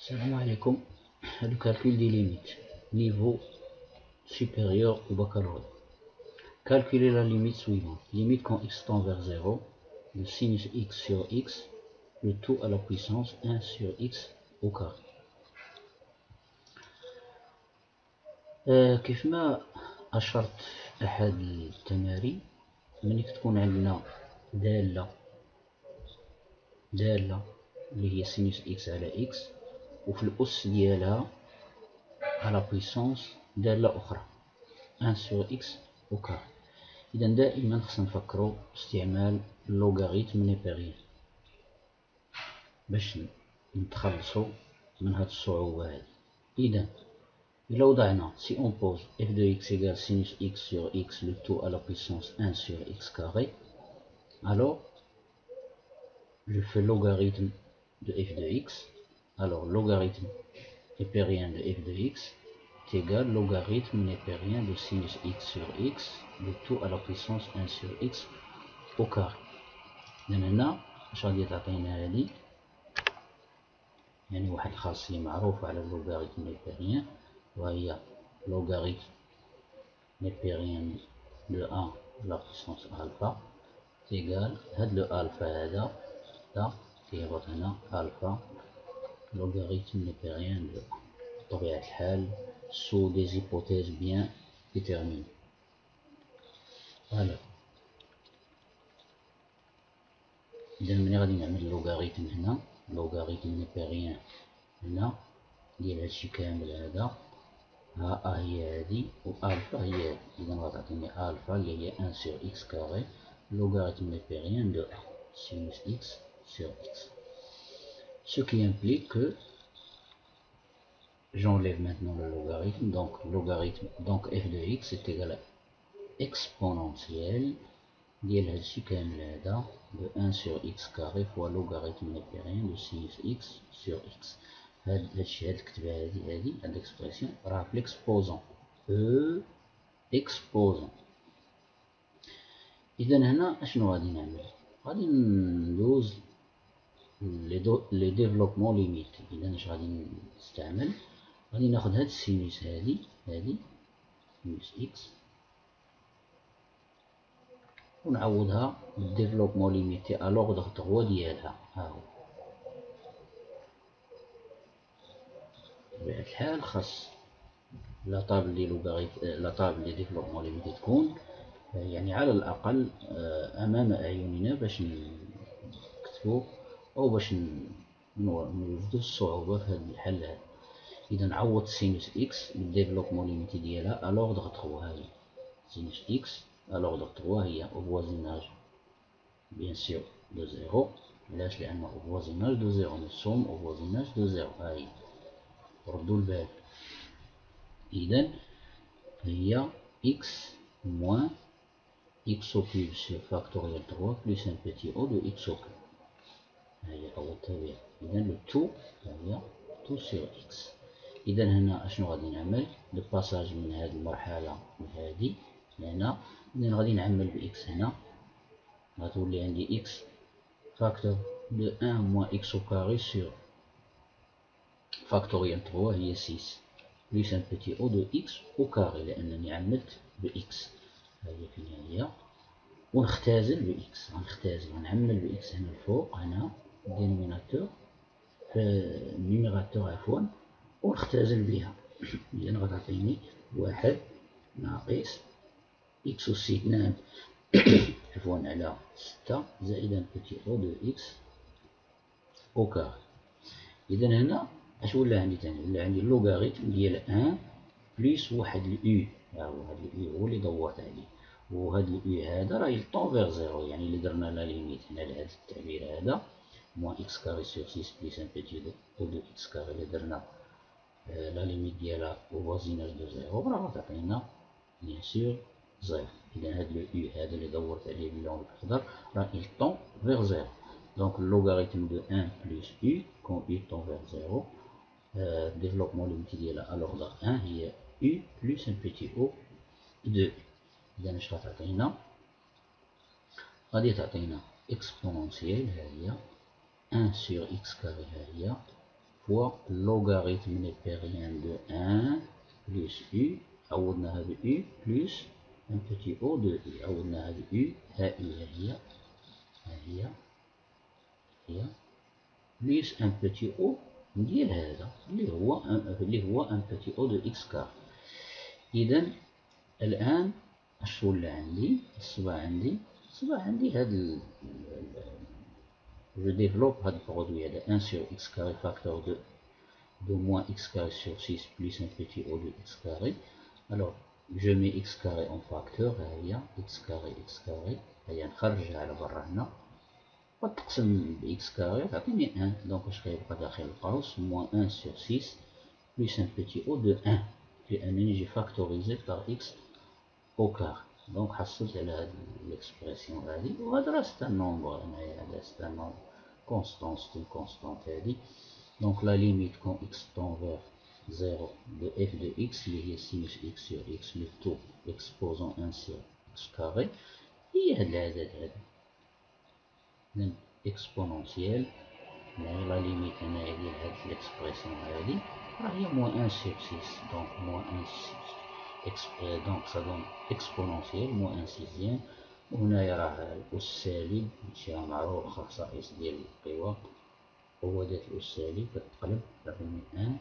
Salam alaikum. Le calcul des limites. Niveau supérieur au baccalauréat. Calculer la limite suivante. Limite quand x tend vers 0 de sinus x sur x, le tout à la puissance 1 sur x au carré. كيف ما أشرت في أحد التمارين، ملي تكون عندنا دالة اللي هي سينوس إكس على إكس، وفي الأس ديالها على بويسونس دالة أخرى 1 sur إكس أو كاري. إذا دائما خصنا نفكرو باستعمال اللوغاريتم نيبيريان باش نتخلصو من هاد الصعوبة هادي. إذا إلا وضعنا si on pose f de x égale sinus x sur x le tout à la puissance 1 sur x carré, alors je fais logarithme de f de x. Alors logarithme népérien de f de x est égal logarithme népérien de sinus x sur x le tout à la puissance 1 sur x au carré. إذن هنا اش غادي تعطينا هادي، يعني واحد الخاصية معروفة على اللوغاريتم نيبيريان، وهي logarithme népérien de 1 la puissance alpha égal هاد لو الفا هذا كيهبط هنا الفا logarithme népérien de بطبيعة الحال sous des hypothèses bien déterminées. Voilà. إذا ملي غادي نعمل لوغاريتم هنا، لوغاريتم نيبيريان هنا ديال هادشي كامل هذا، ها هي هادي و الفا هي هادي. إذا غتعطيني الفا اللي هي 1 sur x carré logarithme népérien de 1 sinus x sur x. Ce qui implique que j'enlève maintenant le logarithme, donc f de x est égal à exponentielle ديال هادشي كامل هذا de 1 sur x carré fois logarithme népérien de sinus x sur x. هادشي هاد الكتبة هادي هاد l'expression راه في l'exposant exposant. إذا هنا اشنو غادي نعمل؟ غادي ندوز لي ديفلوبمون ليميت. إذا اش غادي نستعمل؟ غادي ناخد هاد السينوس هادي سينوس اكس ونعوضها بالديفلوبمون ليميتي ا لوغدغ 3 ديالها. ها هو بطبيعة الحال خاص لا طابل ديال لوغاريتم لا طابل ديال ديفلوبمون ليميتي تكون يعني على الأقل أمام أعيننا باش نكتبو أو باش نوجدو الصعوبة في هاد الحل هذا. إذا نعوض سينوس إكس بالديفلوبمون ليميتي ديالها أ لوغدغ 3. هاهي سينوس إكس أ لوغدغ 3 هي أو فوازيناج بيان سور دو زيرو. علاش؟ لأن أو فوازيناج دو زيرو نصوم أو فوازيناج دو زيرو. هاهي ردو البال. إذا هي إكس موان x au cube sur factoriel 3 plus un petit o de x au cube. هي عوضتها بها. إذا لو تو هي تو سور x. إذا هنا أشنو غادي نعمل؟ لو باساج من هذه المرحلة لهادي لهنا. إذا غادي نعمل بإكس هنا، غتولي عندي x فاكتور دو 1 موان x au carré sur factoriel 3 هي 6 plus un petit o de x au carré لأنني عملت بإكس. هي فين هي؟ ونختازل بإكس، غنعمل بإكس هنا الفوق هنا دينوميناتور في النيميراتور عفوا ونختازل بها. إذا غتعطيني 1 ناقص إكس أس 2 عفوا على 6 زائد ان بوتي أو دو إكس أو كاري. إذا هنا اش ولا عندي تاني؟ ولا عندي اللوغاريتم ديال 1 بليس واحد الأو. ها هو هاد الأو هو اللي دورت عليه، وهاد الأو هذا راه يطون فيغ زيرو، يعني اللي درنا لا ليميت هنا لهاد التعبير هذا موان إكس كاري سور 6 بليس ان بيتي أو دو إكس كاري اللي درنا لا ليميت ديالها أو فوازيناج دو زيرو راه غتعطينا بيان سور زيرو. إذا هاد الأو هذا اللي دورت عليه باللون الأخضر راه يطون فيغ زيرو. دونك اللوغاريتم دو 1 بليس أو كون أو طون فيغ زيرو développement limité ديالها alors là 1 هي u plus un petit o de. إذا اش غتعطينا؟ غادي تعطينا exponentielle ها هي 1 sur x carré ها هي fois logarithme népérien de 1 plus u عوضنا هذا u plus un petit o de u عوضنا هذا u ها u هي plus un petit o ندير هذا اللي هو un petit o de x كار. إذا الآن اش ولا عندي؟ أصبح عندي هذا je développe هذا البرودوي هذا 1 sur x carré facteur de moins x carré sur 6 plus un petit o de x carré. Alors je mets x carré en facteur, هي x carré هي نخرجها على برا هنا وتقسم ب x carré تعطيني 1. دونك واش غيبقى داخل القوس moins 1 sur 6 plus un petit o de 1 لأنني جي فاكتوريزي par x au carré. دونك حصلت على هاد ليكسبرسيون هادي وهذا راه سي ان نومبر هنايا هذا سي ان نومبر كونستون سي كونستونت هادي. دونك لا ليميت كون x tend vers 0 de f de x اللي هي sinus x sur x le tout exposant 1 sur x carré هي هاد العدد هذا من اكسبونونسيال. لا ليميت هنايا ديال هاد ليكسبرسيون هادي راه هي moins 1 sur 6 دونك moins 1 donc ça donne exponentielle moins 1 sixième. وهنايا راه الأس سالب هادشي راه معروف خصائص ديال القوى قوادات الأس سالب كتقلب تعطيني 1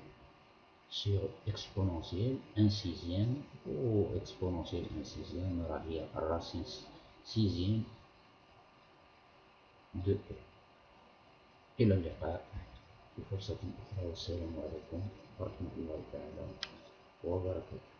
sur exponentielle 1 sixième و exponentielle 1 sixième راه هي الراسين sixième de e. إلى اللقاء في فرصة أخرى والسلام عليكم ورحمة الله تعالى وبركاته.